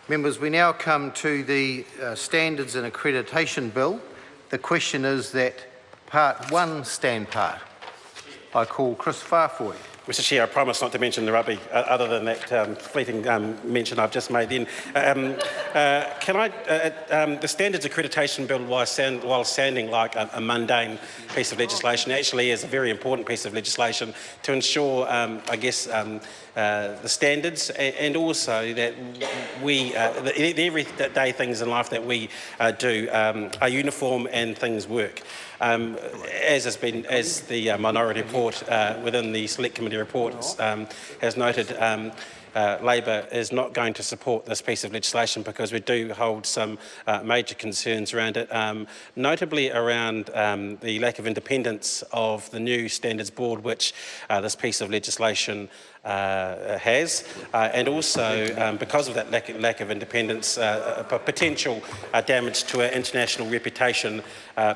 Members, we now come to the Standards and Accreditation Bill. The question is that Part 1 stand part. I call Chris Farfoy. Mr Chair, I promise not to mention the rugby, other than that fleeting mention I've just made then. The Standards Accreditation Bill, while sounding like a mundane piece of legislation, actually is a very important piece of legislation to ensure, the standards and also that the everyday things in life that we do are uniform and things work. As the minority report within the Select Committee report has noted, Labor is not going to support this piece of legislation because we do hold some major concerns around it, notably around the lack of independence of the new Standards Board, which this piece of legislation has, and also because of that lack of independence, potential damage to our international reputation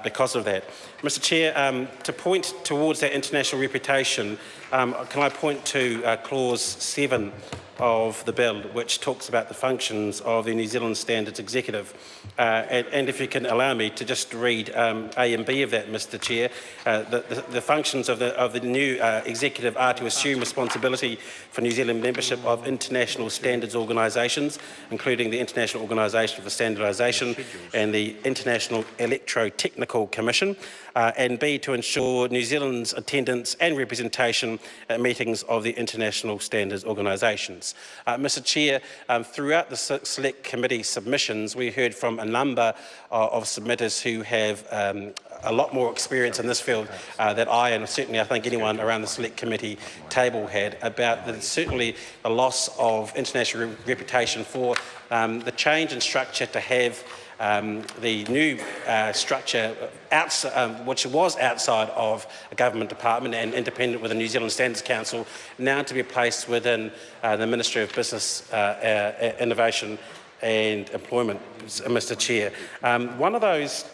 because of that. Mr Chair, to point towards that international reputation, can I point to Clause 7 of the bill, which talks about the functions of the New Zealand Standards Executive. And if you can allow me to just read A and B of that, Mr Chair, the functions of the new executive are to assume responsibility for New Zealand membership of international standards organisations, including the International Organisation for Standardisation and the International Electrotechnical Commission, and B, to ensure New Zealand's attendance and representation at meetings of the international standards organisations. Mr Chair, throughout the Select Committee submissions, we heard from a number of submitters who have a lot more experience in this field that I, and certainly I think anyone around the Select Committee table had, about certainly the loss of international reputation for the change in structure to have the new structure, which was outside of a government department and independent with the New Zealand Standards Council, now to be placed within the Ministry of Business, Innovation and Employment, Mr Chair. One of those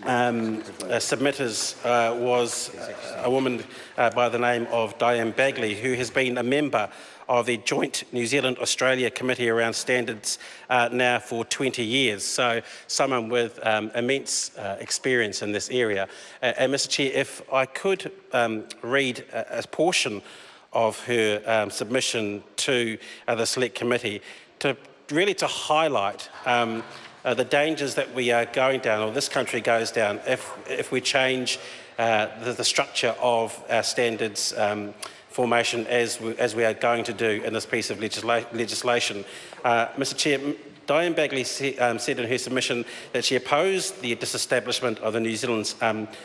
submitters was a woman by the name of Diane Bagley, who has been a member of the Joint New Zealand-Australia Committee around standards now for 20 years, so someone with immense experience in this area. And Mr Chair, if I could read a portion of her submission to the Select Committee to highlight the dangers that we are going down, or this country goes down, if we change the structure of our standards formation as we are going to do in this piece of legislation. Mr Chair, Diane Bagley said in her submission that she opposed the disestablishment of the New Zealand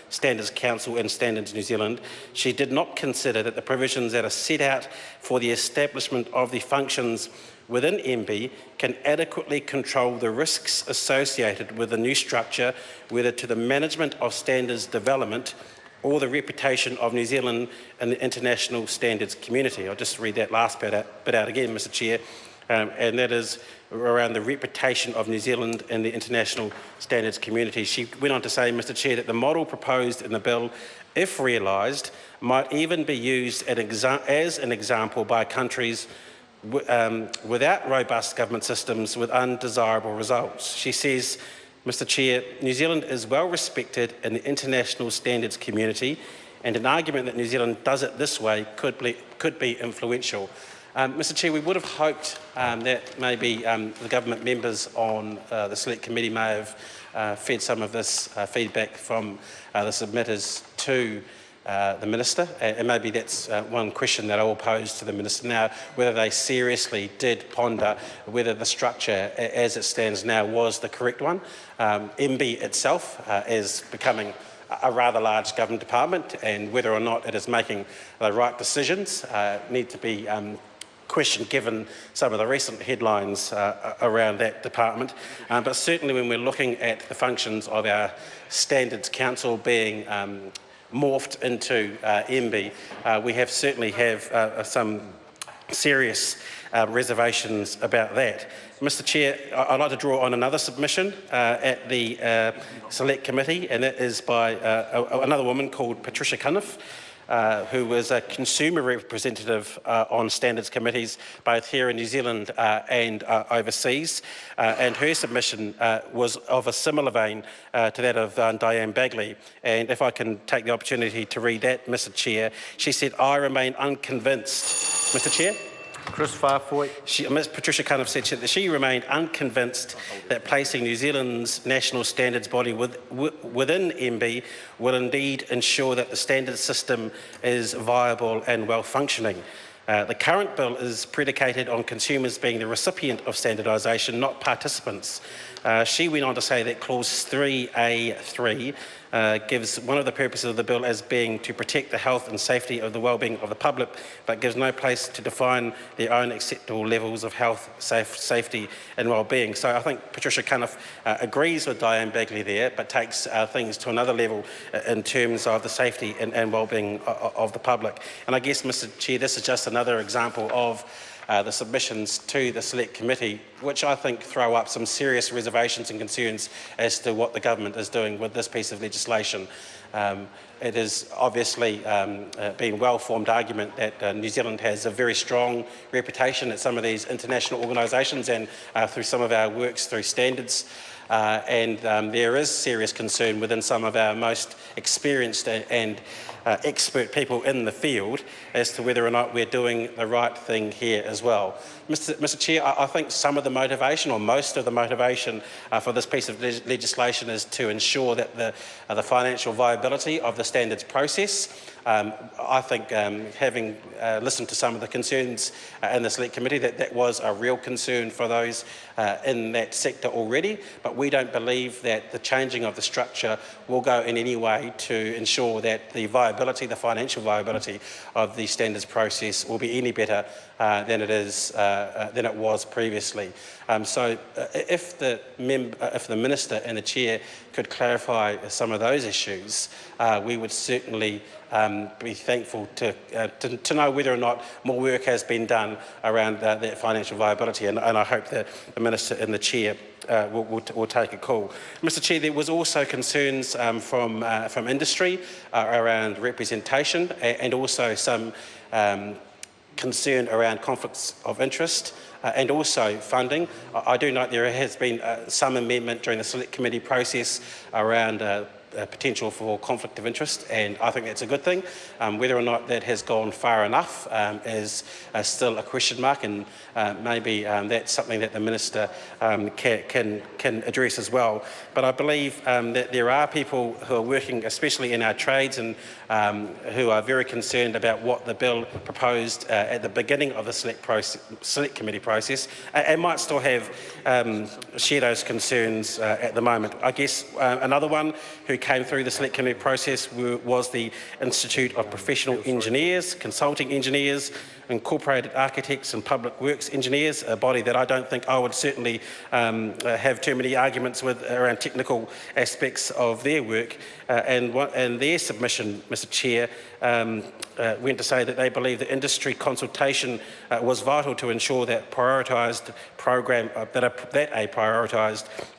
Standards Council and Standards New Zealand. She did not consider that the provisions that are set out for the establishment of the functions within MB can adequately control the risks associated with the new structure, whether to the management of standards development or the reputation of New Zealand in the international standards community. I'll just read that last bit out again, Mr Chair, and that is around the reputation of New Zealand in the international standards community. She went on to say, Mr Chair, that the model proposed in the bill, if realised, might even be used as an example by countries without robust government systems with undesirable results. She says, Mr Chair, New Zealand is well respected in the international standards community, and an argument that New Zealand does it this way could be influential. Mr Chair, we would have hoped that maybe the government members on the Select Committee may have fed some of this feedback from the submitters to the Minister, and maybe that's one question that I will pose to the Minister now, whether they seriously did ponder whether the structure as it stands now was the correct one. MB itself is becoming a rather large government department, and whether or not it is making the right decisions need to be questioned given some of the recent headlines around that department. But certainly when we're looking at the functions of our Standards Council being morphed into MB, we certainly have some serious reservations about that. Mr Chair, I'd like to draw on another submission at the Select Committee, and that is by another woman called Patricia Cunniff. who was a consumer representative on standards committees, both here in New Zealand and overseas. And her submission was of a similar vein to that of Diane Bagley. And if I can take the opportunity to read that, Mr. Chair, she said, "I remain unconvinced." Mr. Chair? Chris Farfoy. Ms Patricia Cunniff said that she remained unconvinced that placing New Zealand's national standards body within MB will indeed ensure that the standards system is viable and well functioning. The current bill is predicated on consumers being the recipient of standardisation, not participants. She went on to say that clause 3A3 gives one of the purposes of the bill as being to protect the health and safety of the well-being of the public, but gives no place to define their own acceptable levels of health, safety and well-being. So I think Patricia Cunniff agrees with Diane Bagley there, but takes things to another level in terms of the safety and well-being of the public. And I guess, Mr. Chair, this is just another example of the submissions to the Select Committee, which I think throw up some serious reservations and concerns as to what the government is doing with this piece of legislation. It is obviously been a well-formed argument that New Zealand has a very strong reputation at some of these international organisations and through some of our works through standards. And there is serious concern within some of our most experienced and expert people in the field as to whether or not we're doing the right thing here as well. Mr. Chair, I think some of the motivation, or most of the motivation for this piece of legislation is to ensure that the financial viability of the standards process. I think having listened to some of the concerns in the Select Committee, that was a real concern for those in that sector already, but we don't believe that the changing of the structure will go in any way to ensure that the viability, the financial viability of the standards process will be any better than it was previously. So if the Minister and the Chair could clarify some of those issues, we would certainly be thankful to know whether or not more work has been done around that financial viability, and I hope that the Minister and the Chair will take a call. Mr. Chair, there was also concerns from industry around representation and also some concern around conflicts of interest and also funding. I do note there has been some amendment during the Select Committee process around potential for conflict of interest, and I think that's a good thing. Whether or not that has gone far enough is still a question mark, and maybe that's something that the Minister can address as well. But I believe that there are people who are working, especially in our trades, and who are very concerned about what the bill proposed at the beginning of the Select Committee process, and might still have share those concerns at the moment. I guess another one who came through the Select Committee process was the Institute of Professional Engineers, Consulting Engineers, Incorporated Architects and Public Works Engineers, a body that I don't think I would certainly have too many arguments with around technical aspects of their work. And their submission, Mr. Chair, went to say that they believe that industry consultation was vital to ensure that a prioritised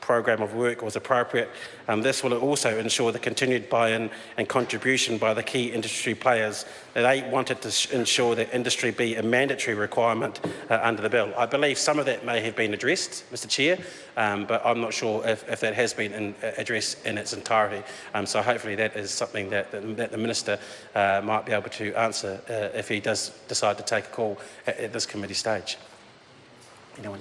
program of work was appropriate. This will also ensure the continued buy-in and contribution by the key industry players. They wanted to ensure that industry be a mandatory requirement under the bill. I believe some of that may have been addressed, Mr. Chair, but I'm not sure if that has been addressed in its entirety. So hopefully that is something that the Minister might be able to answer if he does decide to take a call at this committee stage. Anyone?